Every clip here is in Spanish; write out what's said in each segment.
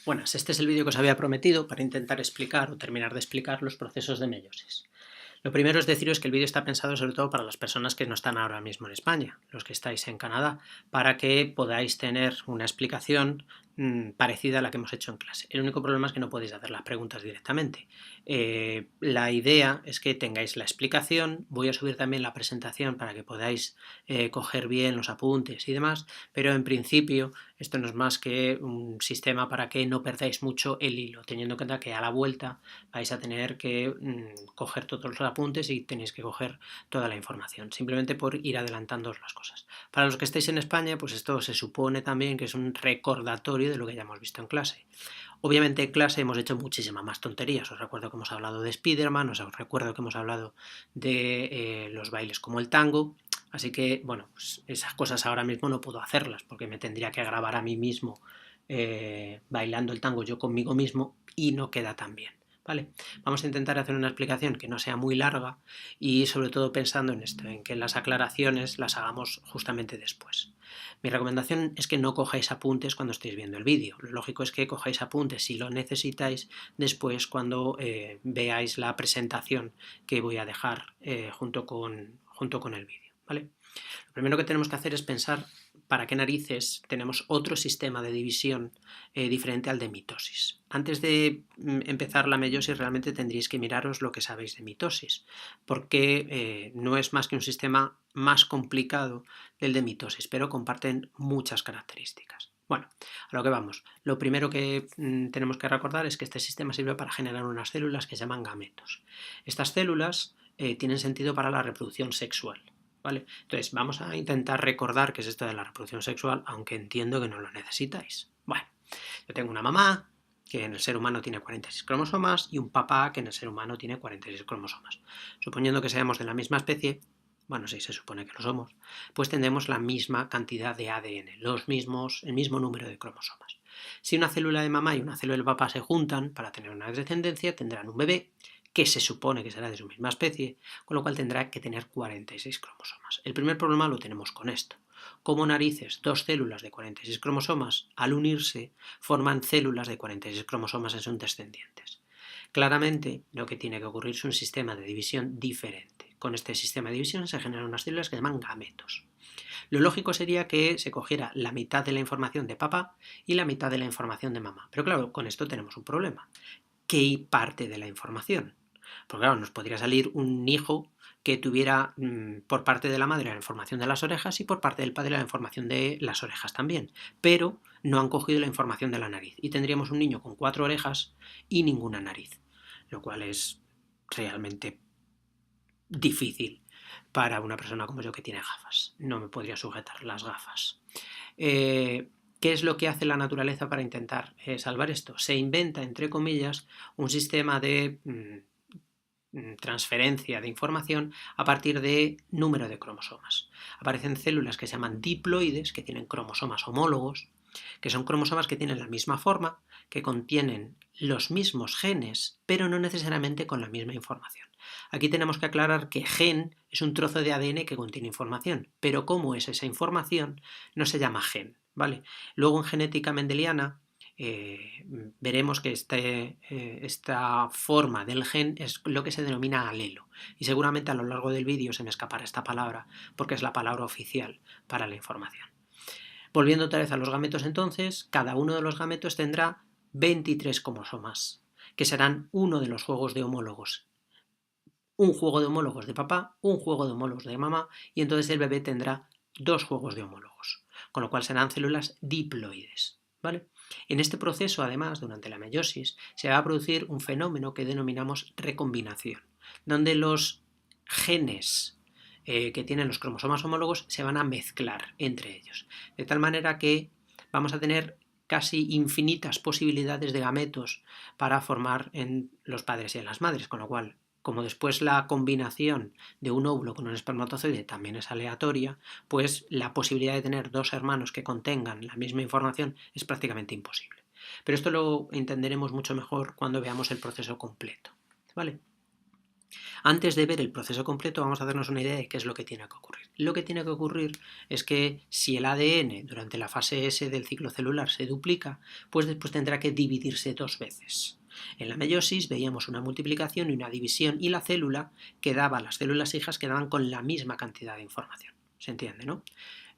Buenas, este es el vídeo que os había prometido para intentar explicar o terminar de explicar los procesos de meiosis. Lo primero es deciros que el vídeo está pensado sobre todo para las personas que no están ahora mismo en España, los que estáis en Canadá, para que podáis tener una explicación parecida a la que hemos hecho en clase. El único problema es que no podéis hacer las preguntas directamente. La idea es que tengáis la explicación, voy a subir también la presentación para que podáis coger bien los apuntes y demás, pero en principio esto no es más que un sistema para que no perdáis mucho el hilo, teniendo en cuenta que a la vuelta vais a tener que coger todos los apuntes y tenéis que coger toda la información, simplemente por ir adelantándoos las cosas. Para los que estáis en España, pues esto se supone también que es un recordatorio de lo que ya hemos visto en clase. Obviamente en clase hemos hecho muchísimas más tonterías. Os recuerdo que hemos hablado de Spiderman, os recuerdo que hemos hablado de los bailes como el tango. Así que, bueno, pues esas cosas ahora mismo no puedo hacerlas porque me tendría que grabar a mí mismo bailando el tango yo conmigo mismo y no queda tan bien. ¿Vale? Vamos a intentar hacer una explicación que no sea muy larga y sobre todo pensando en esto, en que las aclaraciones las hagamos justamente después. Mi recomendación es que no cojáis apuntes cuando estéis viendo el vídeo. Lo lógico es que cojáis apuntes si lo necesitáis después cuando veáis la presentación que voy a dejar junto con el vídeo. ¿Vale? Lo primero que tenemos que hacer es pensar para qué narices tenemos otro sistema de división diferente al de mitosis. Antes de empezar la meiosis realmente tendríais que miraros lo que sabéis de mitosis, porque no es más que un sistema más complicado del de mitosis, pero comparten muchas características. Bueno, a lo que vamos. Lo primero que tenemos que recordar es que este sistema sirve para generar unas células que se llaman gametos. Estas células tienen sentido para la reproducción sexual. ¿Vale? Entonces, vamos a intentar recordar qué es esto de la reproducción sexual, aunque entiendo que no lo necesitáis. Bueno, yo tengo una mamá que en el ser humano tiene 46 cromosomas y un papá que en el ser humano tiene 46 cromosomas. Suponiendo que seamos de la misma especie, bueno, sí, se supone que lo somos, pues tendremos la misma cantidad de ADN, el mismo número de cromosomas. Si una célula de mamá y una célula del papá se juntan para tener una descendencia, tendrán un bebé que se supone que será de su misma especie, con lo cual tendrá que tener 46 cromosomas. El primer problema lo tenemos con esto. Como narices, dos células de 46 cromosomas, al unirse, forman células de 46 cromosomas en sus descendientes. Claramente, lo que tiene que ocurrir es un sistema de división diferente. Con este sistema de división se generan unas células que se llaman gametos. Lo lógico sería que se cogiera la mitad de la información de papá y la mitad de la información de mamá. Pero claro, con esto tenemos un problema. ¿Qué parte de la información? Porque claro, nos podría salir un hijo que tuviera por parte de la madre la información de las orejas y por parte del padre la información de las orejas también, pero no han cogido la información de la nariz y tendríamos un niño con 4 orejas y ninguna nariz, lo cual es realmente difícil para una persona como yo que tiene gafas. No me podría sujetar las gafas. ¿Qué es lo que hace la naturaleza para intentar salvar esto? Se inventa, entre comillas, un sistema de transferencia de información a partir de número de cromosomas. Aparecen células que se llaman diploides, que tienen cromosomas homólogos, que son cromosomas que tienen la misma forma, que contienen los mismos genes, pero no necesariamente con la misma información. Aquí tenemos que aclarar que gen es un trozo de ADN que contiene información, pero cómo es esa información no se llama gen, ¿vale? Luego en genética mendeliana veremos que esta forma del gen es lo que se denomina alelo. Y seguramente a lo largo del vídeo se me escapará esta palabra porque es la palabra oficial para la información. Volviendo otra vez a los gametos entonces, cada uno de los gametos tendrá 23 cromosomas, que serán uno de los juegos de homólogos. Un juego de homólogos de papá, un juego de homólogos de mamá, y entonces el bebé tendrá dos juegos de homólogos, con lo cual serán células diploides. ¿Vale? En este proceso, además, durante la meiosis, se va a producir un fenómeno que denominamos recombinación, donde los genes que tienen los cromosomas homólogos se van a mezclar entre ellos, de tal manera que vamos a tener casi infinitas posibilidades de gametos para formar en los padres y en las madres, con lo cual, como después la combinación de un óvulo con un espermatozoide también es aleatoria, pues la posibilidad de tener dos hermanos que contengan la misma información es prácticamente imposible. Pero esto lo entenderemos mucho mejor cuando veamos el proceso completo, ¿vale? Antes de ver el proceso completo, vamos a hacernos una idea de qué es lo que tiene que ocurrir. Lo que tiene que ocurrir es que si el ADN durante la fase S del ciclo celular se duplica, pues después tendrá que dividirse 2 veces. En la meiosis veíamos una multiplicación y una división y la célula quedaba, las células hijas quedaban con la misma cantidad de información. ¿Se entiende, no?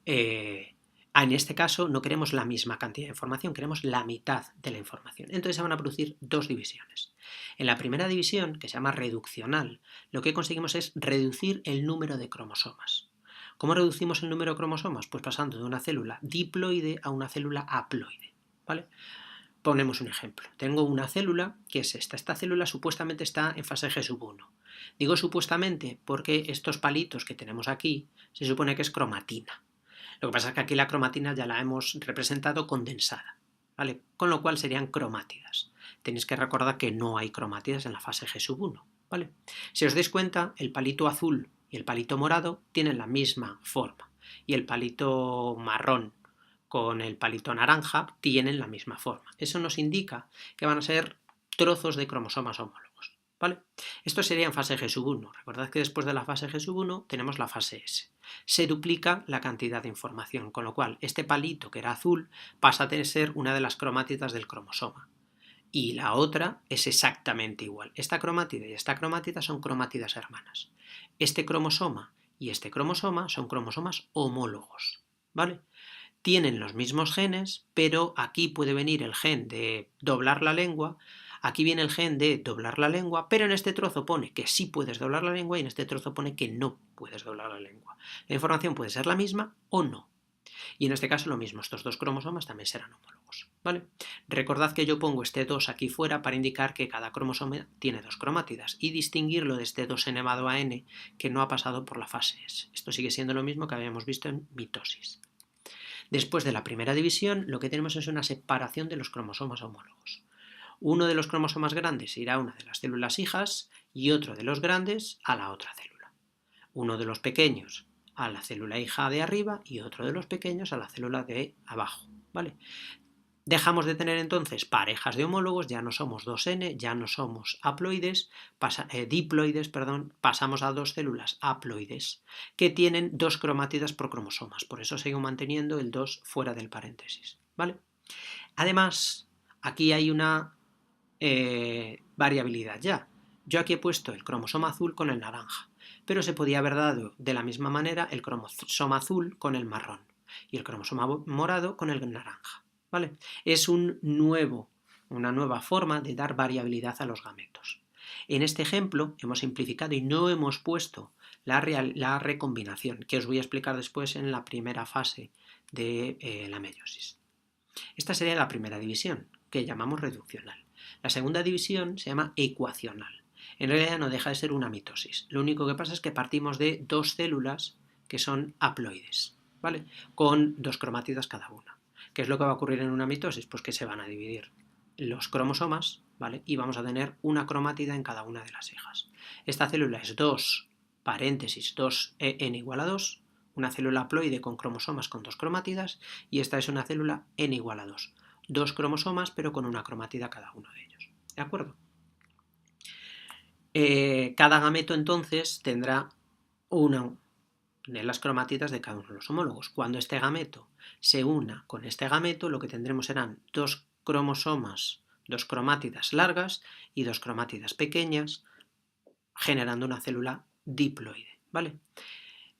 En este caso no queremos la misma cantidad de información, queremos la mitad de la información. Entonces se van a producir 2 divisiones. En la primera división, que se llama reduccional, lo que conseguimos es reducir el número de cromosomas. ¿Cómo reducimos el número de cromosomas? Pues pasando de una célula diploide a una célula haploide. ¿Vale? Ponemos un ejemplo. Tengo una célula que es esta. Esta célula supuestamente está en fase G1. Digo supuestamente porque estos palitos que tenemos aquí se supone que es cromatina. Lo que pasa es que aquí la cromatina ya la hemos representado condensada, ¿vale? Con lo cual serían cromátidas. Tenéis que recordar que no hay cromátidas en la fase G1, ¿vale? Si os dais cuenta, el palito azul y el palito morado tienen la misma forma y el palito marrón con el palito naranja tienen la misma forma. Eso nos indica que van a ser trozos de cromosomas homólogos, ¿vale? Esto sería en fase G1. Recordad que después de la fase G1 tenemos la fase S. Se duplica la cantidad de información, con lo cual este palito que era azul pasa a ser una de las cromátidas del cromosoma. Y la otra es exactamente igual. Esta cromátida y esta cromátida son cromátidas hermanas. Este cromosoma y este cromosoma son cromosomas homólogos, ¿vale? Tienen los mismos genes, pero aquí puede venir el gen de doblar la lengua, aquí viene el gen de doblar la lengua, pero en este trozo pone que sí puedes doblar la lengua y en este trozo pone que no puedes doblar la lengua. La información puede ser la misma o no. Y en este caso lo mismo, estos 2 cromosomas también serán homólogos, ¿vale? Recordad que yo pongo este 2 aquí fuera para indicar que cada cromosoma tiene 2 cromátidas y distinguirlo de este 2 elevado a n que no ha pasado por la fase S. Esto sigue siendo lo mismo que habíamos visto en mitosis. Después de la primera división, lo que tenemos es una separación de los cromosomas homólogos. Uno de los cromosomas grandes irá a una de las células hijas y otro de los grandes a la otra célula. Uno de los pequeños a la célula hija de arriba y otro de los pequeños a la célula de abajo, ¿vale? Dejamos de tener entonces parejas de homólogos, ya no somos 2N, ya no somos diploides, pasamos a 2 células haploides que tienen 2 cromátidas por cromosomas, por eso sigo manteniendo el 2 fuera del paréntesis, ¿vale? Además, aquí hay una variabilidad ya. Yo aquí he puesto el cromosoma azul con el naranja, pero se podía haber dado de la misma manera el cromosoma azul con el marrón y el cromosoma morado con el naranja. ¿Vale? Es una nueva forma de dar variabilidad a los gametos. En este ejemplo hemos simplificado y no hemos puesto la recombinación, que os voy a explicar después en la primera fase de la meiosis. Esta sería la primera división, que llamamos reduccional. La segunda división se llama ecuacional. En realidad no deja de ser una mitosis. Lo único que pasa es que partimos de 2 células que son haploides, ¿vale? Con 2 cromátidas cada una. ¿Qué es lo que va a ocurrir en una mitosis? Pues que se van a dividir los cromosomas, ¿vale? Y vamos a tener una cromátida en cada una de las hijas. Esta célula es 2, paréntesis, 2n igual a 2, una célula haploide con cromosomas con 2 cromátidas, y esta es una célula n igual a 2. 2 cromosomas, pero con una cromátida cada uno de ellos. ¿De acuerdo? Cada gameto entonces tendrá una de las cromátidas de cada uno de los homólogos. Cuando este gameto se una con este gameto, lo que tendremos serán 2 cromosomas, 2 cromátidas largas y 2 cromátidas pequeñas, generando una célula diploide, ¿vale?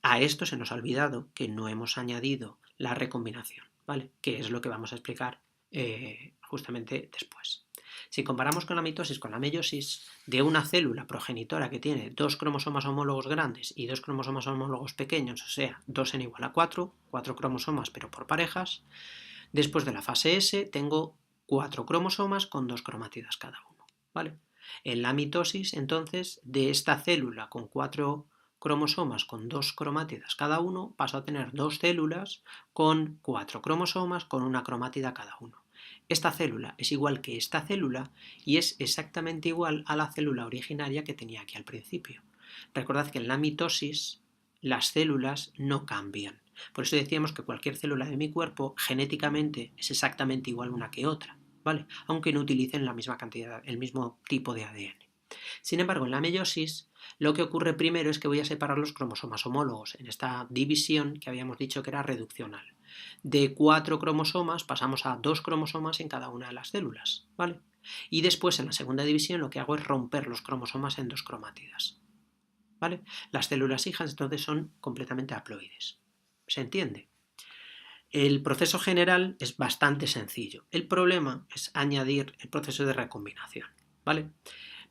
A esto se nos ha olvidado que no hemos añadido la recombinación, ¿vale? Que es lo que vamos a explicar justamente después. Si comparamos con la mitosis, con la meiosis, de una célula progenitora que tiene 2 cromosomas homólogos grandes y 2 cromosomas homólogos pequeños, o sea, 2n igual a 4, 4 cromosomas pero por parejas, después de la fase S tengo 4 cromosomas con 2 cromátidas cada uno, ¿vale? En la mitosis, entonces, de esta célula con 4 cromosomas con 2 cromátidas cada uno, paso a tener 2 células con 4 cromosomas con una cromátida cada uno. Esta célula es igual que esta célula y es exactamente igual a la célula originaria que tenía aquí al principio. Recordad que en la mitosis las células no cambian. Por eso decíamos que cualquier célula de mi cuerpo genéticamente es exactamente igual una que otra, ¿vale? Aunque no utilicen la misma cantidad, el mismo tipo de ADN. Sin embargo, en la meiosis, lo que ocurre primero es que voy a separar los cromosomas homólogos en esta división que habíamos dicho que era reduccional. De 4 cromosomas pasamos a 2 cromosomas en cada una de las células, ¿vale? Y después, en la segunda división, lo que hago es romper los cromosomas en 2 cromátidas, ¿vale? Las células hijas entonces son completamente haploides. ¿Se entiende? El proceso general es bastante sencillo. El problema es añadir el proceso de recombinación, ¿vale?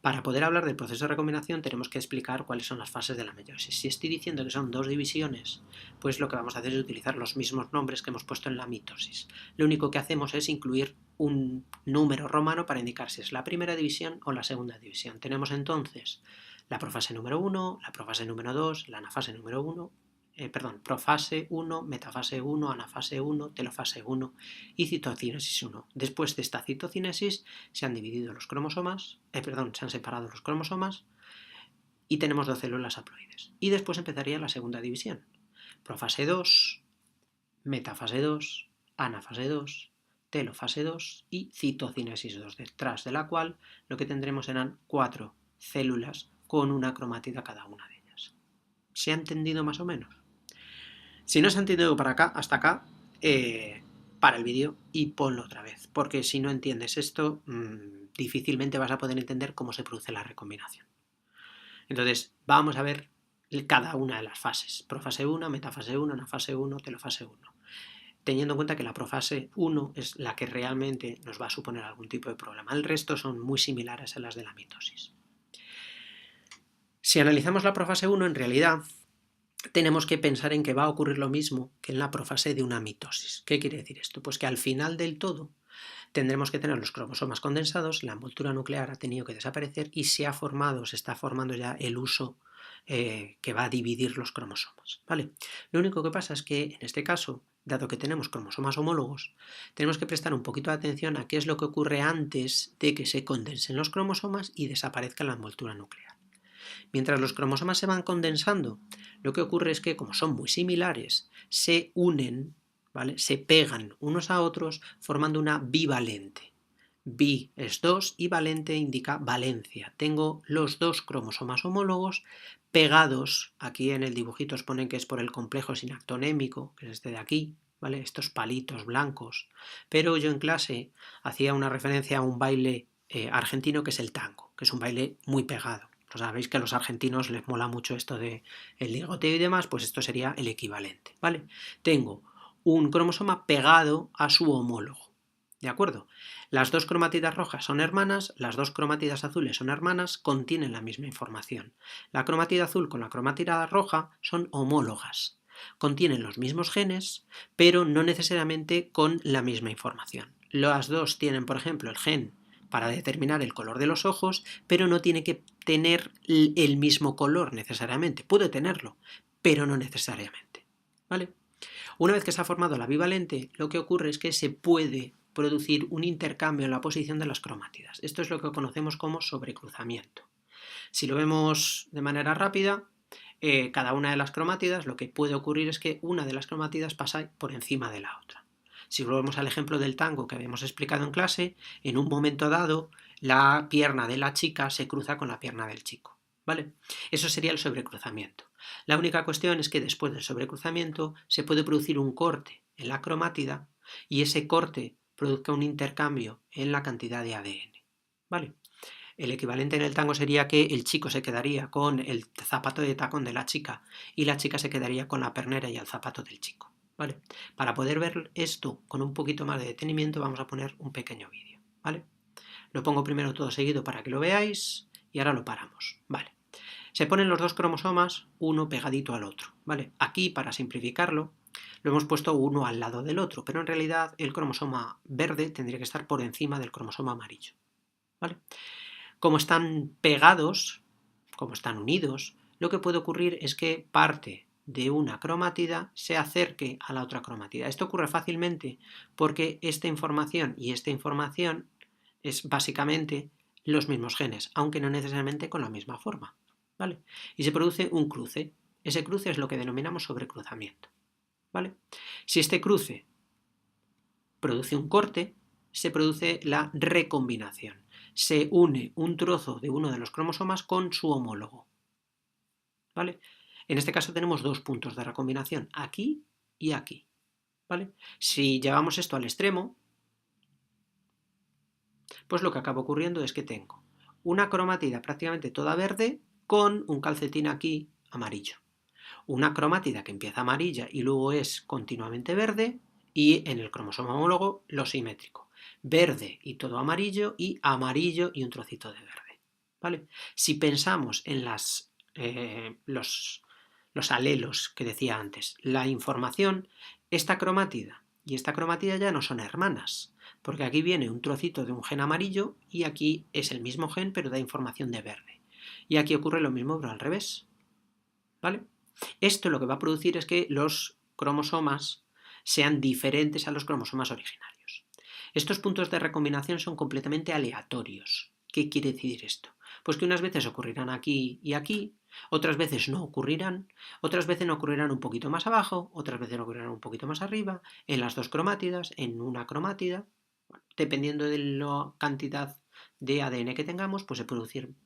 Para poder hablar del proceso de recombinación tenemos que explicar cuáles son las fases de la meiosis. Si estoy diciendo que son 2 divisiones, pues lo que vamos a hacer es utilizar los mismos nombres que hemos puesto en la mitosis. Lo único que hacemos es incluir un número romano para indicar si es la primera división o la segunda división. Tenemos entonces la profase número 1, la profase número 2, la anafase número 1, profase 1, metafase 1, anafase 1, telofase 1 y citocinesis 1. Después de esta citocinesis se han dividido los cromosomas, se han separado los cromosomas y tenemos 2 células haploides. Y después empezaría la segunda división. Profase 2, metafase 2, anafase 2, telofase 2 y citocinesis 2, detrás de la cual lo que tendremos serán 4 células con una cromátida cada una de ellas. ¿Se ha entendido más o menos? Si no se ha entendido hasta acá, para el vídeo y ponlo otra vez, porque si no entiendes esto, difícilmente vas a poder entender cómo se produce la recombinación. Entonces, vamos a ver cada una de las fases. Profase 1, metafase 1, anafase 1, telofase 1. Teniendo en cuenta que la profase 1 es la que realmente nos va a suponer algún tipo de problema. El resto son muy similares a las de la mitosis. Si analizamos la profase 1, en realidad tenemos que pensar en que va a ocurrir lo mismo que en la profase de una mitosis. ¿Qué quiere decir esto? Pues que al final del todo tendremos que tener los cromosomas condensados, la envoltura nuclear ha tenido que desaparecer y se está formando ya el huso que va a dividir los cromosomas, ¿vale? Lo único que pasa es que en este caso, dado que tenemos cromosomas homólogos, tenemos que prestar un poquito de atención a qué es lo que ocurre antes de que se condensen los cromosomas y desaparezca la envoltura nuclear. Mientras los cromosomas se van condensando, lo que ocurre es que, como son muy similares, se unen, ¿vale? Se pegan unos a otros formando una bivalente. Bi es 2 y valente indica valencia. Tengo los 2 cromosomas homólogos pegados. Aquí en el dibujito os ponen que es por el complejo sinactonémico, que es este de aquí, ¿vale? Estos palitos blancos. Pero yo en clase hacía una referencia a un baile argentino que es el tango, que es un baile muy pegado. Sabéis que a los argentinos les mola mucho esto de el ligoteo y demás, pues esto sería el equivalente, ¿vale? Tengo un cromosoma pegado a su homólogo, ¿de acuerdo? Las 2 cromátidas rojas son hermanas, las 2 cromátidas azules son hermanas, contienen la misma información. La cromatida azul con la cromatida roja son homólogas, contienen los mismos genes, pero no necesariamente con la misma información. Las 2 tienen, por ejemplo, el gen para determinar el color de los ojos, pero no tiene que tener el mismo color necesariamente. Puede tenerlo, pero no necesariamente, ¿vale? Una vez que se ha formado la bivalente, lo que ocurre es que se puede producir un intercambio en la posición de las cromátidas. Esto es lo que conocemos como sobrecruzamiento. Si lo vemos de manera rápida, cada una de las cromátidas, lo que puede ocurrir es que una de las cromátidas pasa por encima de la otra. Si volvemos al ejemplo del tango que habíamos explicado en clase, en un momento dado la pierna de la chica se cruza con la pierna del chico, ¿vale? Eso sería el sobrecruzamiento. La única cuestión es que después del sobrecruzamiento se puede producir un corte en la cromátida y ese corte produzca un intercambio en la cantidad de ADN, ¿vale? El equivalente en el tango sería que el chico se quedaría con el zapato de tacón de la chica y la chica se quedaría con la pernera y el zapato del chico. ¿Vale? Para poder ver esto con un poquito más de detenimiento vamos a poner un pequeño vídeo, ¿vale? Lo pongo primero todo seguido para que lo veáis y ahora lo paramos, ¿vale? Se ponen los 2 cromosomas uno pegadito al otro, ¿vale? Aquí, para simplificarlo, lo hemos puesto uno al lado del otro, pero en realidad el cromosoma verde tendría que estar por encima del cromosoma amarillo, ¿vale? Como están pegados, como están unidos, lo que puede ocurrir es que parte de una cromátida se acerque a la otra cromátida. Esto ocurre fácilmente porque esta información y esta información es básicamente los mismos genes, aunque no necesariamente con la misma forma, ¿vale? Y se produce un cruce. Ese cruce es lo que denominamos sobrecruzamiento, ¿vale? Si este cruce produce un corte, se produce la recombinación. se une un trozo de uno de los cromosomas con su homólogo, ¿vale? En este caso tenemos dos puntos de recombinación, aquí y aquí, ¿vale? Si llevamos esto al extremo, pues lo que acaba ocurriendo es que tengo una cromatida prácticamente toda verde con un calcetín aquí amarillo. Una cromatida que empieza amarilla y luego es continuamente verde, y en el cromosoma homólogo lo simétrico. Verde y todo amarillo, y amarillo y un trocito de verde, ¿vale? Si pensamos en los alelos que decía antes, la información, esta cromatida y esta cromatida ya no son hermanas, porque aquí viene un trocito de un gen amarillo y aquí es el mismo gen pero da información de verde. Y aquí ocurre lo mismo pero al revés, ¿vale? Esto lo que va a producir es que los cromosomas sean diferentes a los cromosomas originarios. Estos puntos de recombinación son completamente aleatorios. ¿Qué quiere decir esto? Pues que unas veces ocurrirán aquí y aquí, otras veces no ocurrirán, otras veces no ocurrirán un poquito más abajo, otras veces no ocurrirán un poquito más arriba, en las dos cromátidas, en una cromátida. Dependiendo de la cantidad de ADN que tengamos, pues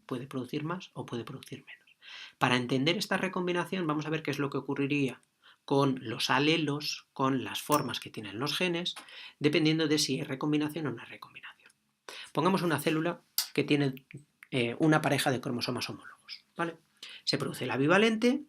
puede producir más o puede producir menos. Para entender esta recombinación vamos a ver qué es lo que ocurriría con los alelos, con las formas que tienen los genes, dependiendo de si hay recombinación o no hay recombinación. Pongamos una célula que tiene una pareja de cromosomas homólogos, ¿vale? Se produce la bivalente,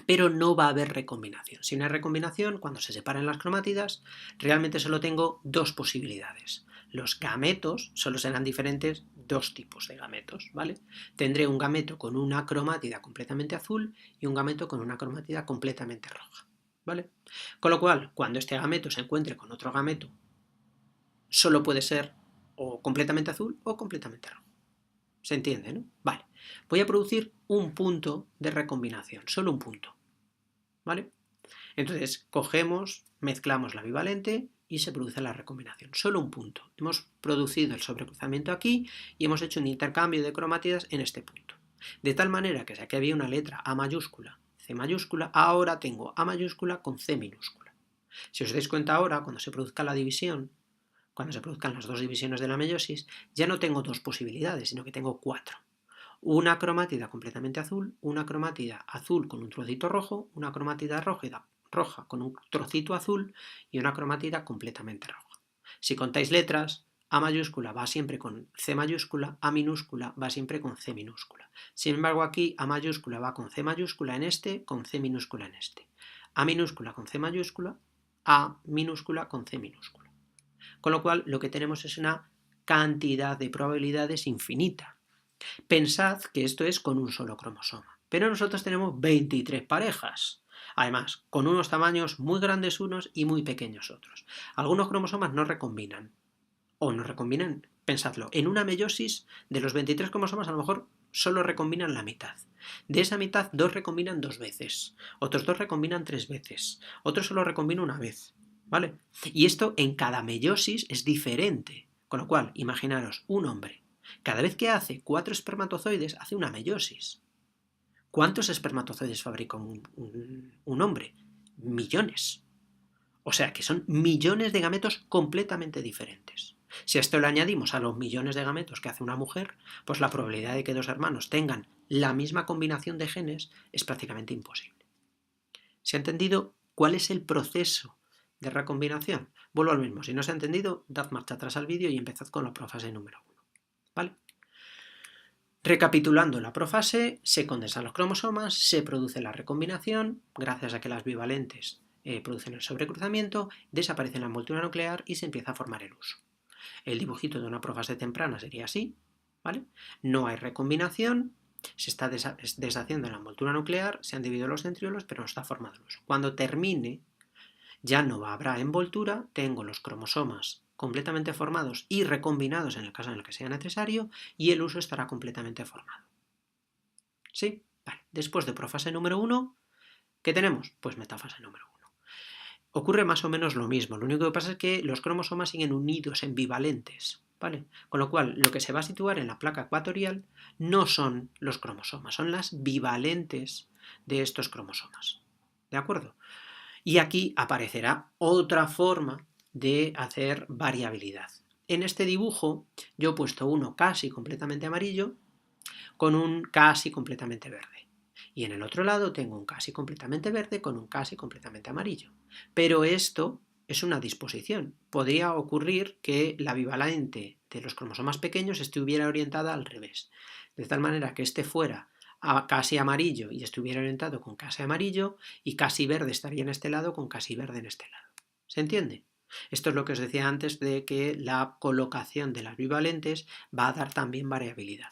pero no va a haber recombinación. Si no hay recombinación, cuando se separan las cromátidas, realmente solo tengo dos posibilidades. Los gametos solo serán diferentes dos tipos de gametos, ¿vale? Tendré un gameto con una cromátida completamente azul y un gameto con una cromátida completamente roja, ¿vale? Con lo cual, cuando este gameto se encuentre con otro gameto, solo puede ser o completamente azul o completamente rojo. ¿Se entiende, no? Vale. Voy a producir un punto de recombinación, solo un punto, ¿vale? Entonces cogemos, mezclamos la bivalente y se produce la recombinación. Solo un punto. Hemos producido el sobrecruzamiento aquí y hemos hecho un intercambio de cromátidas en este punto. De tal manera que si aquí había una letra A mayúscula, C mayúscula, ahora tengo A mayúscula con C minúscula. Si os dais cuenta ahora, cuando se produzca la división, cuando se produzcan las dos divisiones de la meiosis, ya no tengo dos posibilidades, sino que tengo cuatro. Una cromátida completamente azul, una cromátida azul con un trocito rojo, una cromátida roja con un trocito azul y una cromátida completamente roja. Si contáis letras, A mayúscula va siempre con C mayúscula, A minúscula va siempre con C minúscula. Sin embargo, aquí A mayúscula va con C mayúscula en este, con C minúscula en este. A minúscula con C mayúscula, A minúscula con C minúscula. Con lo cual, lo que tenemos es una cantidad de probabilidades infinita. Pensad que esto es con un solo cromosoma, pero nosotros tenemos 23 parejas. Además, con unos tamaños muy grandes unos y muy pequeños otros. Algunos cromosomas no recombinan. O no recombinan, pensadlo, en una meiosis de los 23 cromosomas a lo mejor solo recombinan la mitad. De esa mitad, dos recombinan 2 veces, otros dos recombinan 3 veces, otros solo recombina una vez, ¿vale? Y esto en cada meiosis es diferente. Con lo cual, imaginaros un hombre. Cada vez que hace 4 espermatozoides, hace una meiosis. ¿Cuántos espermatozoides fabrica un hombre? Millones. O sea que son millones de gametos completamente diferentes. Si a esto le añadimos a los millones de gametos que hace una mujer, pues la probabilidad de que dos hermanos tengan la misma combinación de genes es prácticamente imposible. ¿Se ha entendido cuál es el proceso de recombinación? Vuelvo al mismo. Si no se ha entendido, dad marcha atrás al vídeo y empezad con la profase número 1. ¿Vale? Recapitulando la profase, se condensan los cromosomas, se produce la recombinación, gracias a que las bivalentes producen el sobrecruzamiento, desaparece la envoltura nuclear y se empieza a formar el huso. El dibujito de una profase temprana sería así, ¿vale? No hay recombinación, se está deshaciendo la envoltura nuclear, se han dividido los centriolos, pero no está formado el huso. Cuando termine, ya no habrá envoltura, tengo los cromosomas completamente formados y recombinados en el caso en el que sea necesario, y el huso estará completamente formado. ¿Sí? Vale. Después de profase número 1, ¿qué tenemos? Pues metafase número 1. Ocurre más o menos lo mismo, lo único que pasa es que los cromosomas siguen unidos en bivalentes, ¿vale? Con lo cual, lo que se va a situar en la placa ecuatorial no son los cromosomas, son las bivalentes de estos cromosomas. ¿De acuerdo? Y aquí aparecerá otra forma de hacer variabilidad. En este dibujo yo he puesto uno casi completamente amarillo con un casi completamente verde. Y en el otro lado tengo un casi completamente verde con un casi completamente amarillo. Pero esto es una disposición. Podría ocurrir que la bivalente de los cromosomas pequeños estuviera orientada al revés. De tal manera que este fuera casi amarillo y estuviera orientado con casi amarillo, y casi verde estaría en este lado con casi verde en este lado. ¿Se entiende? Esto es lo que os decía antes de que la colocación de las bivalentes va a dar también variabilidad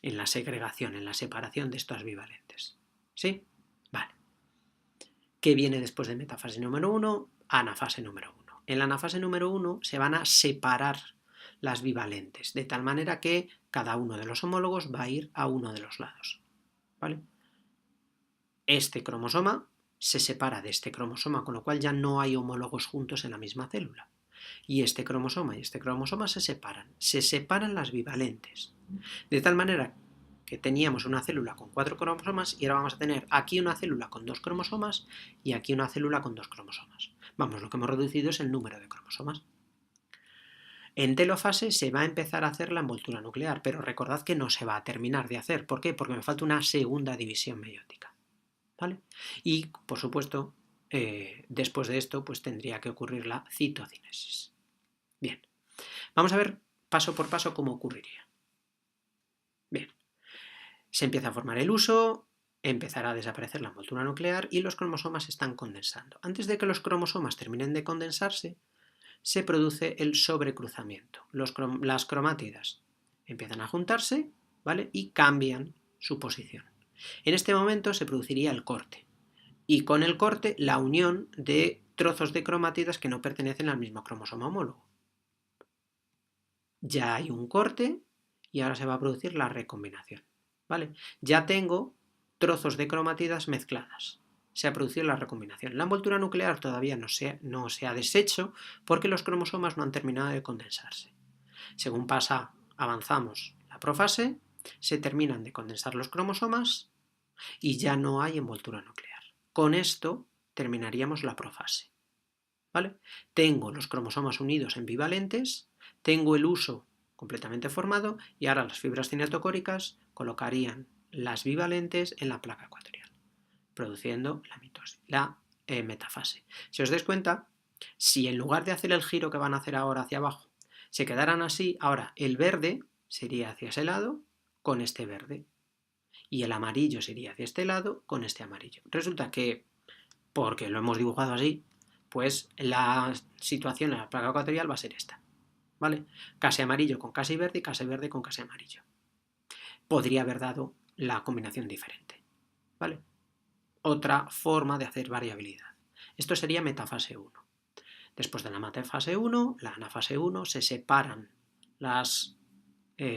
en la segregación, en la separación de estos bivalentes. ¿Sí? Vale. ¿Qué viene después de metafase número 1? Anafase número 1. En la anafase número 1 se van a separar las bivalentes, de tal manera que cada uno de los homólogos va a ir a uno de los lados. ¿Vale? Este cromosoma se separa de este cromosoma, con lo cual ya no hay homólogos juntos en la misma célula. Y este cromosoma y este cromosoma se separan las bivalentes. De tal manera que teníamos una célula con 4 cromosomas y ahora vamos a tener aquí una célula con 2 cromosomas y aquí una célula con 2 cromosomas. Vamos, lo que hemos reducido es el número de cromosomas. En telofase se va a empezar a hacer la envoltura nuclear, pero recordad que no se va a terminar de hacer. ¿Por qué? Porque me falta una segunda división meiótica. ¿Vale? Y, por supuesto, después de esto, pues tendría que ocurrir la citocinesis. Bien, vamos a ver paso por paso cómo ocurriría. Bien, se empieza a formar el huso, empezará a desaparecer la envoltura nuclear y los cromosomas se están condensando. Antes de que los cromosomas terminen de condensarse, se produce el sobrecruzamiento. Las cromátidas empiezan a juntarse, ¿vale? Y cambian su posición. En este momento se produciría el corte. Y con el corte, la unión de trozos de cromátidas que no pertenecen al mismo cromosoma homólogo. Ya hay un corte y ahora se va a producir la recombinación. ¿Vale? Ya tengo trozos de cromátidas mezcladas. Se ha producido la recombinación. La envoltura nuclear todavía no se ha deshecho porque los cromosomas no han terminado de condensarse. Según avanzamos la profase, se terminan de condensar los cromosomas y ya no hay envoltura nuclear. Con esto terminaríamos la profase. ¿Vale? Tengo los cromosomas unidos en bivalentes, tengo el huso completamente formado y ahora las fibras cinetocóricas colocarían las bivalentes en la placa ecuatorial, produciendo la metafase. Si os dais cuenta, si en lugar de hacer el giro que van a hacer ahora hacia abajo, se quedaran así, ahora el verde sería hacia ese lado con este verde y el amarillo sería hacia este lado con este amarillo. Resulta que, porque lo hemos dibujado así, pues la situación en la placa ecuatorial va a ser esta, ¿vale? Casi amarillo con casi verde y casi verde con casi amarillo. Podría haber dado la combinación diferente, ¿vale? Otra forma de hacer variabilidad. Esto sería metafase 1. Después de la metafase 1, la anafase 1, se separan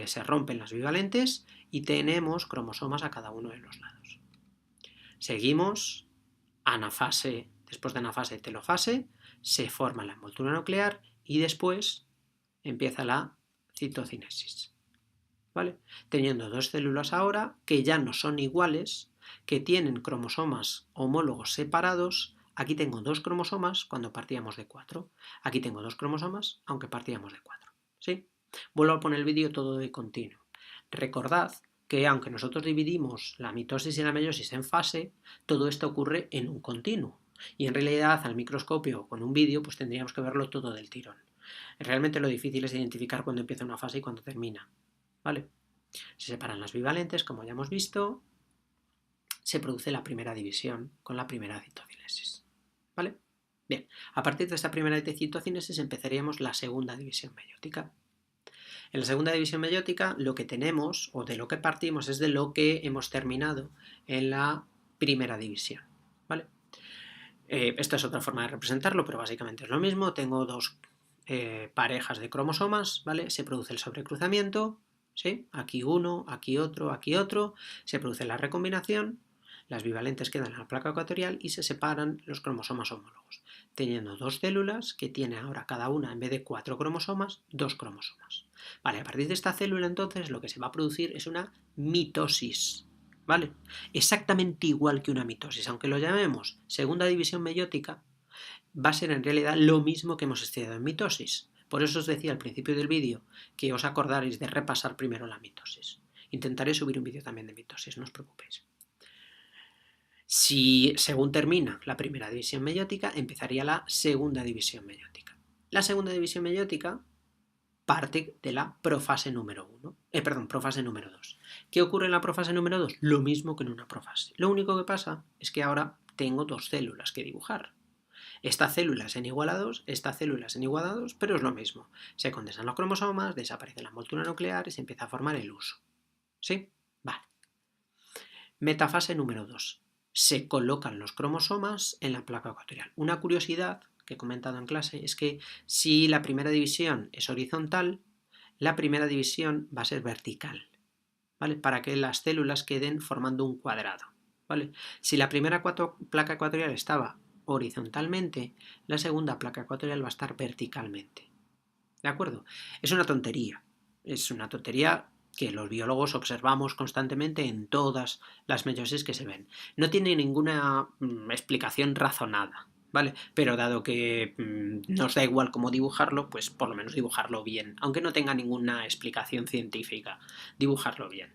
se rompen las bivalentes y tenemos cromosomas a cada uno de los lados. Seguimos, anafase. Después de anafase, telofase, se forma la envoltura nuclear y después empieza la citocinesis. ¿Vale? Teniendo dos células ahora que ya no son iguales, que tienen cromosomas homólogos separados. Aquí tengo 2 cromosomas cuando partíamos de 4. Aquí tengo 2 cromosomas aunque partíamos de 4. ¿Sí? Vuelvo a poner el vídeo todo de continuo. Recordad que aunque nosotros dividimos la mitosis y la meiosis en fase, todo esto ocurre en un continuo. Y en realidad al microscopio o con un vídeo pues tendríamos que verlo todo del tirón. Realmente lo difícil es identificar cuándo empieza una fase y cuándo termina. ¿Vale? Se separan las bivalentes, como ya hemos visto. Se produce la primera división con la primera citocinesis. ¿Vale? Bien, a partir de esta primera citocinesis empezaríamos la segunda división meiótica. En la segunda división meiótica lo que tenemos, o de lo que partimos, es de lo que hemos terminado en la primera división. ¿Vale? Esta es otra forma de representarlo, pero básicamente es lo mismo. Tengo 2 parejas de cromosomas, ¿vale? Se produce el sobrecruzamiento, ¿sí? Aquí uno, aquí otro, se produce la recombinación, las bivalentes quedan en la placa ecuatorial y se separan los cromosomas homólogos, teniendo 2 células que tiene ahora cada una, en vez de 4 cromosomas, 2 cromosomas. Vale, a partir de esta célula entonces lo que se va a producir es una mitosis, ¿vale? Exactamente igual que una mitosis, aunque lo llamemos segunda división meiótica, va a ser en realidad lo mismo que hemos estudiado en mitosis. Por eso os decía al principio del vídeo que os acordaréis de repasar primero la mitosis. Intentaré subir un vídeo también de mitosis, no os preocupéis. Si según termina la primera división meiótica, empezaría la segunda división meiótica. La segunda división meiótica parte de la profase número 1, profase número 2. ¿Qué ocurre en la profase número 2? Lo mismo que en una profase. Lo único que pasa es que ahora tengo dos células que dibujar. Esta célula es en igual a 2, esta célula es en igual a 2, pero es lo mismo. Se condensan los cromosomas, desaparece la envoltura nuclear y se empieza a formar el huso. ¿Sí? Vale. Metafase número 2. Se colocan los cromosomas en la placa ecuatorial. Una curiosidad que he comentado en clase es que si la primera división es horizontal, la primera división va a ser vertical, ¿vale? Para que las células queden formando un cuadrado, ¿vale? Si la primera placa ecuatorial estaba horizontalmente, la segunda placa ecuatorial va a estar verticalmente. ¿De acuerdo? Es una tontería que los biólogos observamos constantemente en todas las meiosis que se ven. No tiene ninguna explicación razonada, ¿vale? Pero dado que nos da igual cómo dibujarlo, pues por lo menos dibujarlo bien, aunque no tenga ninguna explicación científica, dibujarlo bien,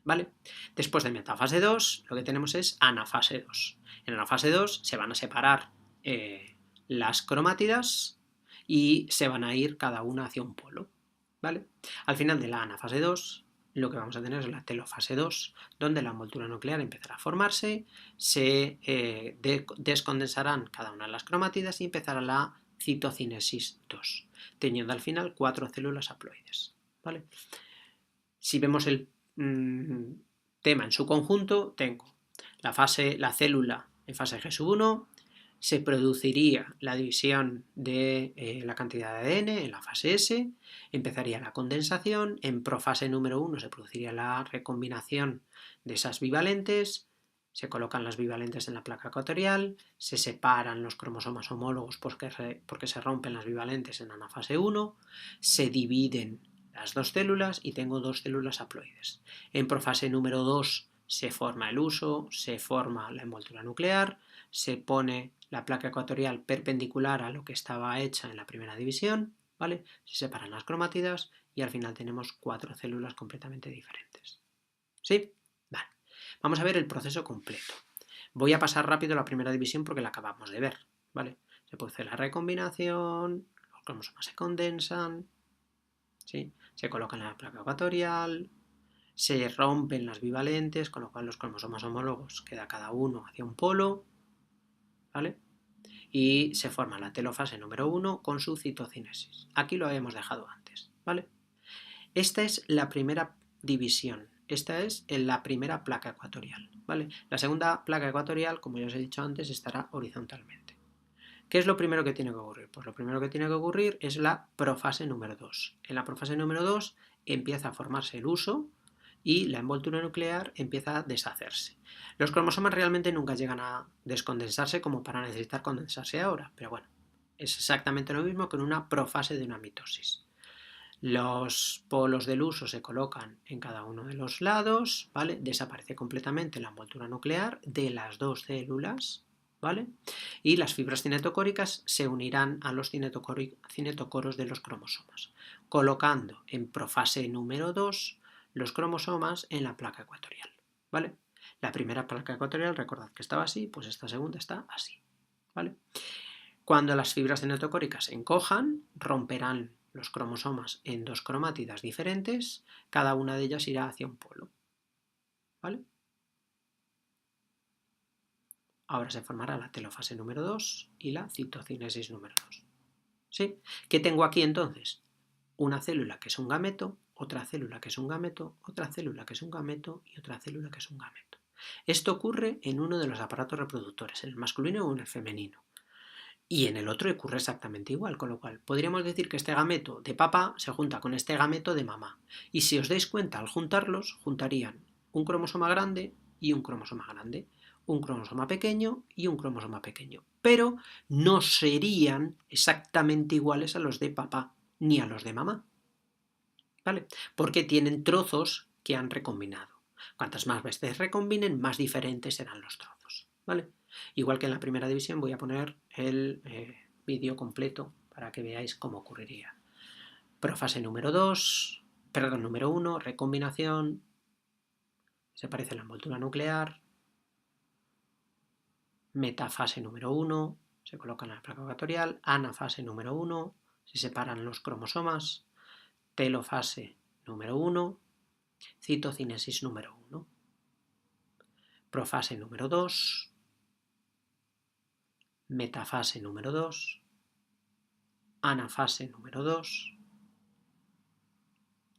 ¿vale? Después de metafase 2, lo que tenemos es anafase 2. En anafase 2 se van a separar las cromátidas y se van a ir cada una hacia un polo, ¿vale? Al final de la anafase 2, lo que vamos a tener es la telofase 2, donde la envoltura nuclear empezará a formarse, se descondensarán cada una de las cromátidas y empezará la citocinesis 2, teniendo al final 4 células haploides, ¿vale? Si vemos el tema en su conjunto, tengo la célula en fase G1, se produciría la división de la cantidad de ADN en la fase S, empezaría la condensación, en profase número 1 se produciría la recombinación de esas bivalentes, se colocan las bivalentes en la placa ecuatorial, se separan los cromosomas homólogos porque se rompen las bivalentes en anafase 1, se dividen las dos células y tengo dos células haploides. En profase número 2 se forma el huso, se forma la envoltura nuclear, se pone la placa ecuatorial perpendicular a lo que estaba hecha en la primera división, ¿vale? Se separan las cromátidas y al final tenemos 4 células completamente diferentes. ¿Sí? Vale. Vamos a ver el proceso completo. Voy a pasar rápido la primera división porque la acabamos de ver, ¿vale? Se produce la recombinación, los cromosomas se condensan, ¿sí? Se colocan en la placa ecuatorial, se rompen las bivalentes, con lo cual los cromosomas homólogos queda cada uno hacia un polo, ¿vale? Y se forma la telofase número 1 con su citocinesis. Aquí lo habíamos dejado antes, ¿vale? Esta es la primera división, esta es la primera placa ecuatorial, ¿vale? La segunda placa ecuatorial, como ya os he dicho antes, estará horizontalmente. ¿Qué es lo primero que tiene que ocurrir? Pues lo primero que tiene que ocurrir es la profase número 2. En la profase número 2 empieza a formarse el huso y la envoltura nuclear empieza a deshacerse. Los cromosomas realmente nunca llegan a descondensarse como para necesitar condensarse ahora, pero bueno, es exactamente lo mismo que en una profase de una mitosis. Los polos del huso se colocan en cada uno de los lados, ¿vale? Desaparece completamente la envoltura nuclear de las dos células, ¿vale? Y las fibras cinetocóricas se unirán a los cinetocoros de los cromosomas, colocando en profase número 2 los cromosomas en la placa ecuatorial, ¿vale? La primera placa ecuatorial, recordad que estaba así, pues esta segunda está así, ¿vale? Cuando las fibras cinetocóricas se encojan, romperán los cromosomas en dos cromátidas diferentes, cada una de ellas irá hacia un polo, ¿vale? Ahora se formará la telofase número 2 y la citocinesis número 2. ¿Sí? ¿Qué tengo aquí entonces? Una célula que es un gameto, otra célula que es un gameto, otra célula que es un gameto y otra célula que es un gameto. Esto ocurre en uno de los aparatos reproductores, en el masculino o en el femenino. Y en el otro ocurre exactamente igual, con lo cual podríamos decir que este gameto de papá se junta con este gameto de mamá. Y si os dais cuenta, al juntarlos, juntarían un cromosoma grande y un cromosoma grande, un cromosoma pequeño y un cromosoma pequeño. Pero no serían exactamente iguales a los de papá ni a los de mamá, ¿vale? Porque tienen trozos que han recombinado. Cuantas más veces recombinen, más diferentes serán los trozos, ¿vale? Igual que en la primera división voy a poner el vídeo completo para que veáis cómo ocurriría. Profase número 2, perdón, número 1, recombinación, se parece a la envoltura nuclear. Metafase número 1, se coloca en la placa ecuatorial. Anafase número 1, se separan los cromosomas. Telofase número 1, citocinesis número 1. Profase número 2, metafase número 2, anafase número 2,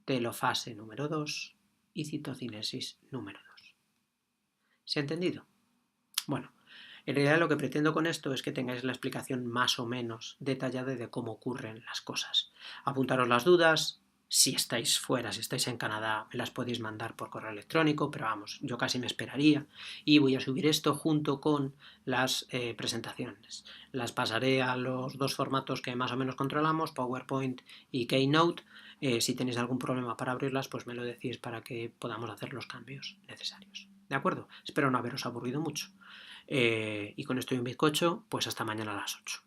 telofase número 2 y citocinesis número 2. ¿Se ha entendido? Bueno, en realidad lo que pretendo con esto es que tengáis la explicación más o menos detallada de cómo ocurren las cosas. Apuntaros las dudas. Si estáis fuera, si estáis en Canadá, me las podéis mandar por correo electrónico, pero vamos, yo casi me esperaría. Y voy a subir esto junto con las presentaciones. Las pasaré a los dos formatos que más o menos controlamos, PowerPoint y Keynote. Si tenéis algún problema para abrirlas, pues me lo decís para que podamos hacer los cambios necesarios. ¿De acuerdo? Espero no haberos aburrido mucho. Y con esto y un bizcocho, pues hasta mañana a las 8.